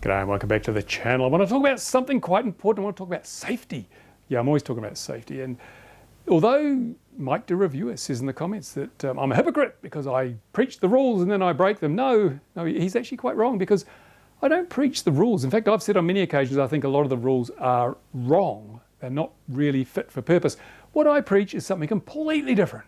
G'day and welcome back to the channel. I want to talk about something quite important. I want to talk about safety. Yeah, I'm always talking about safety. And although Mike the reviewer says in the comments that I'm a hypocrite because I preach the rules and then I break them, no, he's actually quite wrong, because I don't preach the rules. In fact, I've said on many occasions I think a lot of the rules are wrong. They're not really fit for purpose. What I preach is something completely different.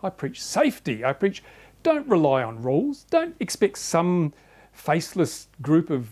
I preach safety. I preach don't rely on rules. Don't expect some faceless group of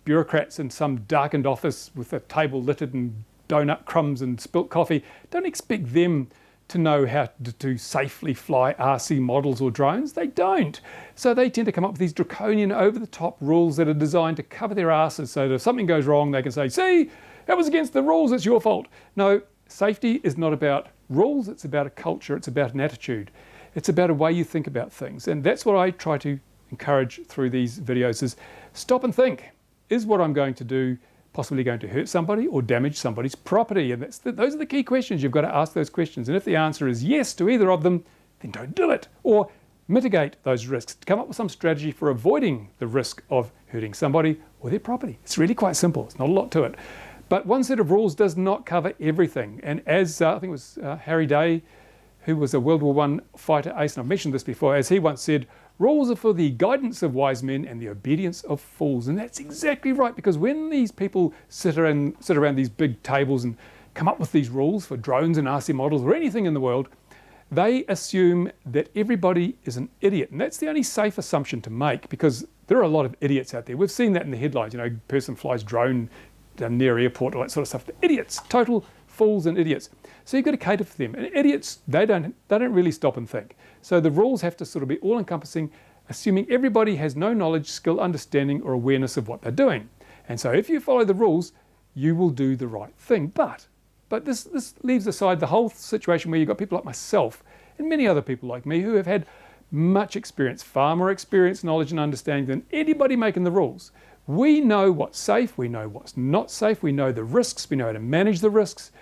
bureaucrats in some darkened office with a table littered in donut crumbs and spilt coffee. Don't expect them to know how to safely fly RC models or drones. They don't. So they tend to come up with these draconian, over-the-top rules that are designed to cover their asses so that if something goes wrong, they can say, see, that was against the rules, it's your fault. No, safety is not about rules, it's about a culture, it's about an attitude. It's about a way you think about things. And that's what I try to encourage through these videos is stop and think. Is what I'm going to do possibly going to hurt somebody or damage somebody's property? And those are the key questions. You've got to ask those questions. And if the answer is yes to either of them, then don't do it. Or mitigate those risks. Come up with some strategy for avoiding the risk of hurting somebody or their property. It's really quite simple. It's not a lot to it. But one set of rules does not cover everything. And as I think it was Harry Day, who was a World War I fighter ace, and I've mentioned this before, as he once said, rules are for the guidance of wise men and the obedience of fools. And that's exactly right, because when these people sit around these big tables and come up with these rules for drones and RC models or anything in the world, they assume that everybody is an idiot. And that's the only safe assumption to make, because there are a lot of idiots out there. We've seen that in the headlines, you know, person flies drone down near airport, all that sort of stuff. The idiots, total fools and idiots. So you've got to cater for them. And idiots, they don't really stop and think. So the rules have to sort of be all-encompassing, assuming everybody has no knowledge, skill, understanding, or awareness of what they're doing. And so if you follow the rules, you will do the right thing. But this leaves aside the whole situation where you've got people like myself and many other people like me who have had much experience, far more experience, knowledge, and understanding than anybody making the rules. We know what's safe, we know what's not safe, we know the risks, we know how to manage the risks,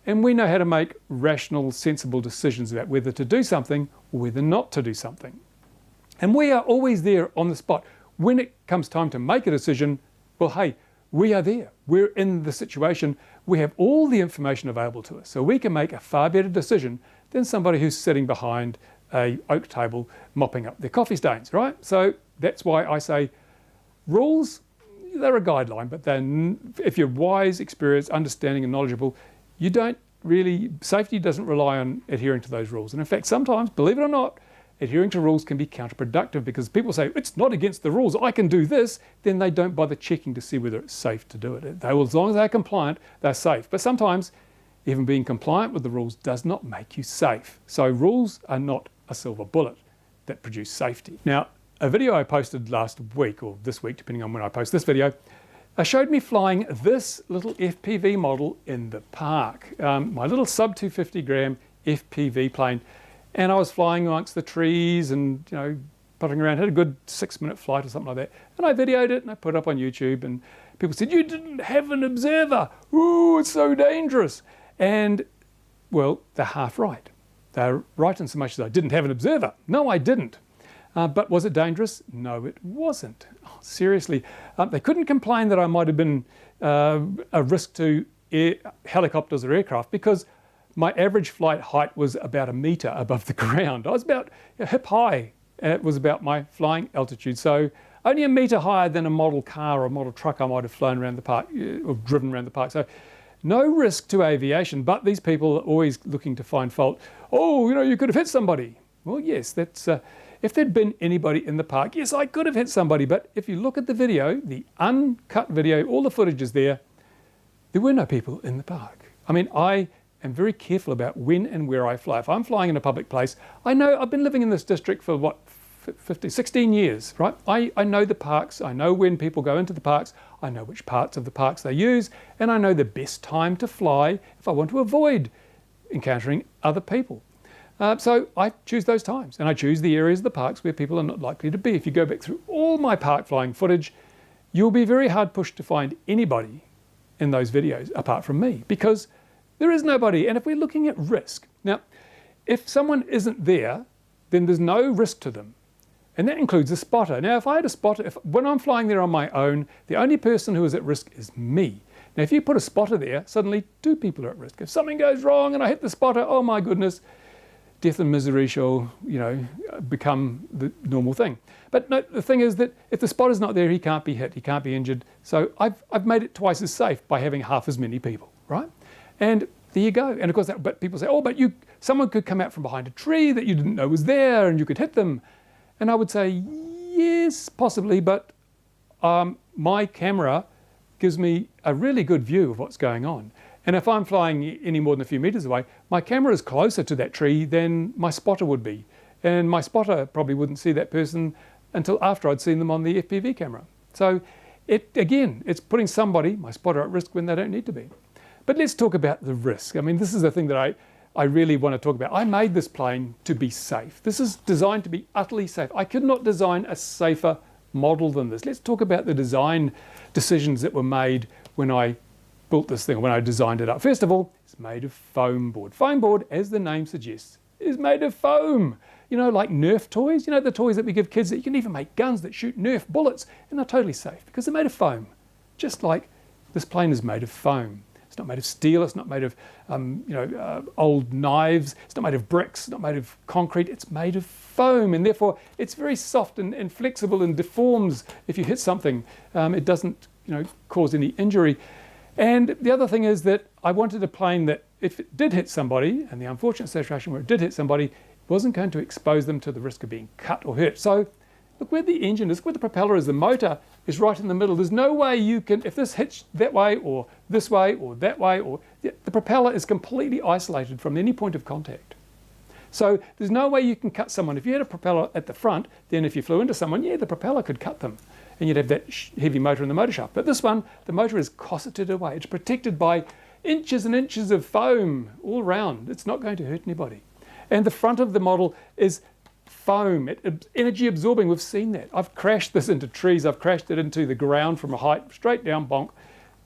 and we know how to make rational, sensible decisions about whether to do something or whether not to do something. And we are always there on the spot. When it comes time to make a decision, well, hey, we are there. We're in the situation. We have all the information available to us. So we can make a far better decision than somebody who's sitting behind a oak table mopping up their coffee stains, right? So that's why I say rules, they're a guideline, but then if you're wise, experienced, understanding, and knowledgeable, you don't really, safety doesn't rely on adhering to those rules. And in fact, sometimes, believe it or not, adhering to rules can be counterproductive, because people say, it's not against the rules, I can do this, then they don't bother checking to see whether it's safe to do it. They will, as long as they're compliant, they're safe. But sometimes, even being compliant with the rules does not make you safe. So rules are not a silver bullet that produce safety. Now, a video I posted last week, or this week, depending on when I post this video, showed me flying this little FPV model in the park. My little sub 250 gram FPV plane. And I was flying amongst the trees and, you know, puttering around, had a good 6-minute flight or something like that. And I videoed it and I put it up on YouTube, and people said, you didn't have an observer. Ooh, it's so dangerous. And well, they're half right. They're right in so much as I didn't have an observer. No, I didn't. But was it dangerous? No, it wasn't. Oh, seriously. They couldn't complain that I might have been a risk to helicopters or aircraft, because my average flight height was about 1 metre above the ground. I was about hip high. It was about my flying altitude. So only 1 metre higher than a model car or a model truck I might have flown around the park or driven around the park. So no risk to aviation, but these people are always looking to find fault. Oh, you know, you could have hit somebody. Well, yes, that's... if there'd been anybody in the park, yes, I could have hit somebody. But if you look at the video, the uncut video, all the footage is there, there were no people in the park. I mean, I am very careful about when and where I fly. If I'm flying in a public place, I know I've been living in this district for what, 16 years, right? I know the parks, I know when people go into the parks, I know which parts of the parks they use, and I know the best time to fly if I want to avoid encountering other people. So I choose those times, and I choose the areas of the parks where people are not likely to be. If you go back through all my park flying footage, you'll be very hard pushed to find anybody in those videos apart from me, because there is nobody. And if we're looking at risk, now, if someone isn't there, then there's no risk to them. And that includes a spotter. Now, if I had a spotter, when I'm flying there on my own, the only person who is at risk is me. Now, if you put a spotter there, suddenly 2 people are at risk. If something goes wrong and I hit the spotter, oh my goodness, death and misery shall, become the normal thing. But no, the thing is that if the spotter's not there, he can't be hit, he can't be injured. So I've made it twice as safe by having half as many people, right? And there you go. And of course, but people say, oh, but someone could come out from behind a tree that you didn't know was there and you could hit them. And I would say, yes, possibly, but my camera gives me a really good view of what's going on. And if I'm flying any more than a few meters away, my camera is closer to that tree than my spotter would be. And my spotter probably wouldn't see that person until after I'd seen them on the FPV camera. So it's putting somebody, my spotter, at risk when they don't need to be. But let's talk about the risk. I mean, this is the thing that I really want to talk about. I made this plane to be safe. This is designed to be utterly safe. I could not design a safer model than this. Let's talk about the design decisions that were made when I built this thing, when I designed it up. First of all, it's made of foam board. Foam board, as the name suggests, is made of foam. Like Nerf toys, the toys that we give kids that you can even make guns that shoot Nerf bullets, and they're totally safe because they're made of foam. Just like this plane is made of foam. It's not made of steel, it's not made of old knives, it's not made of bricks, it's not made of concrete, it's made of foam, and therefore it's very soft and flexible and deforms if you hit something. It doesn't cause any injury. And the other thing is that I wanted a plane that if it did hit somebody, and the unfortunate situation where it did hit somebody, wasn't going to expose them to the risk of being cut or hurt. So look where the engine is, where the propeller is, the motor is right in the middle. There's no way you can, if this hits that way or this way or that way, or the propeller is completely isolated from any point of contact. So there's no way you can cut someone. If you had a propeller at the front, then if you flew into someone, the propeller could cut them. And you'd have that heavy motor in the motor shaft. But this one, the motor is cosseted away. It's protected by inches and inches of foam all around. It's not going to hurt anybody. And the front of the model is foam, energy absorbing. We've seen that. I've crashed this into trees. I've crashed it into the ground from a height, straight down, bonk.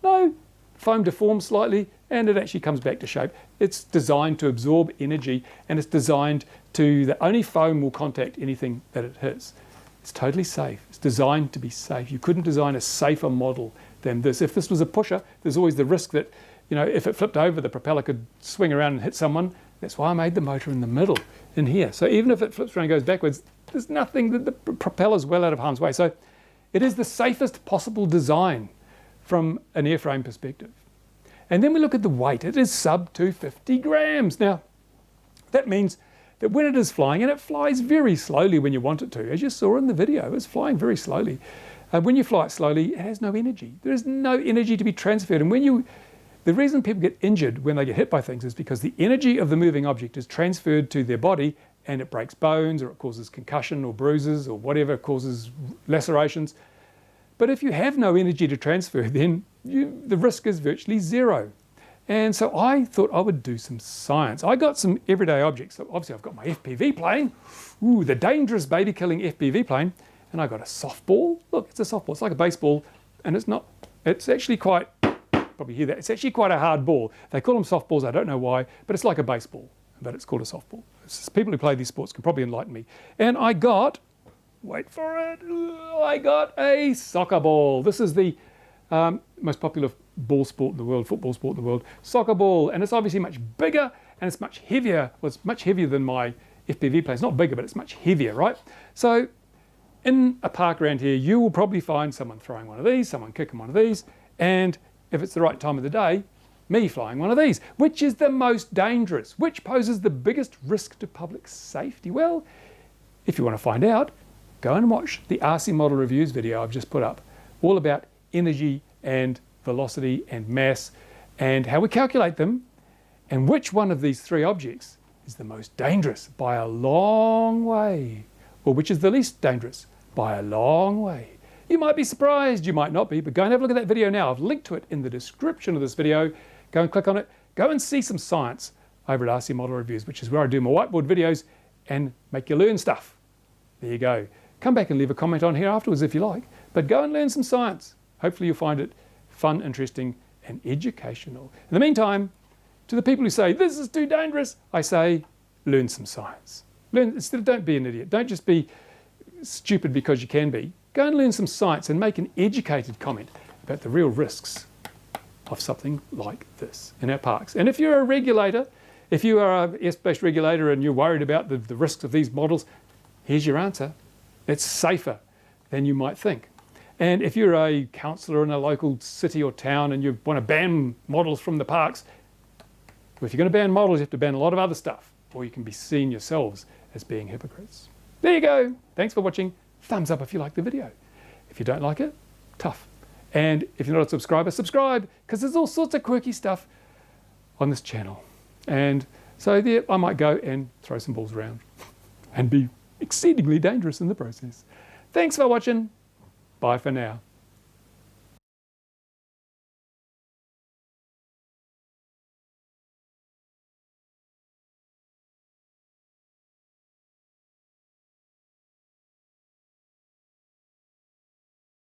No, foam deforms slightly and it actually comes back to shape. It's designed to absorb energy and it's designed that only foam will contact anything that it hits. It's totally safe. It's designed to be safe. You couldn't design a safer model than this. If this was a pusher, there's always the risk that, if it flipped over, the propeller could swing around and hit someone. That's why I made the motor in the middle, in here. So even if it flips around and goes backwards, there's nothing, the propeller's well out of harm's way. So it is the safest possible design from an airframe perspective. And then we look at the weight. It is sub 250 grams. Now, that means that when it is flying, and it flies very slowly when you want it to, as you saw in the video, it's flying very slowly. When you fly it slowly, it has no energy. There is no energy to be transferred. And the reason people get injured when they get hit by things is because the energy of the moving object is transferred to their body and it breaks bones or it causes concussion or bruises or whatever causes lacerations. But if you have no energy to transfer, then the risk is virtually zero. And so I thought I would do some science. I got some everyday objects. So obviously I've got my FPV plane, the dangerous baby-killing FPV plane, and I got a softball. Look, it's a softball. It's like a baseball, and it's actually quite, probably hear that, it's actually quite a hard ball. They call them softballs, I don't know why, but it's like a baseball, but it's called a softball. People who play these sports can probably enlighten me. And I got, wait for it, I got a soccer ball. This is the most popular ball sport in the world, football sport in the world, soccer ball. And it's obviously much bigger and it's much heavier. Well, it's much heavier than my FPV plane. It's not bigger, but it's much heavier, right? So in a park around here, you will probably find someone throwing one of these, someone kicking one of these, and if it's the right time of the day, me flying one of these. Which is the most dangerous? Which poses the biggest risk to public safety? Well, if you want to find out, go and watch the RC model reviews video I've just put up, all about energy and velocity and mass and how we calculate them and which one of these 3 objects is the most dangerous by a long way, or which is the least dangerous by a long way. You might be surprised, you might not be, but go and have a look at that video now. I've linked to it in the description of this video. Go and click on it. Go and see some science over at RC Model Reviews, which is where I do my whiteboard videos and make you learn stuff. There you go. Come back and leave a comment on here afterwards if you like, but go and learn some science. Hopefully you'll find it fun, interesting, and educational. In the meantime, to the people who say, this is too dangerous, I say, learn some science. Instead of don't be an idiot. Don't just be stupid because you can be. Go and learn some science and make an educated comment about the real risks of something like this in our parks. And if you're a regulator, if you are an airspace regulator and you're worried about the risks of these models, here's your answer. It's safer than you might think. And if you're a councillor in a local city or town and you want to ban models from the parks, well, if you're going to ban models, you have to ban a lot of other stuff, or you can be seen yourselves as being hypocrites. There you go. Thanks for watching. Thumbs up if you like the video. If you don't like it, tough. And if you're not a subscriber, subscribe, because there's all sorts of quirky stuff on this channel. And so there, I might go and throw some balls around and be exceedingly dangerous in the process. Thanks for watching. Bye for now.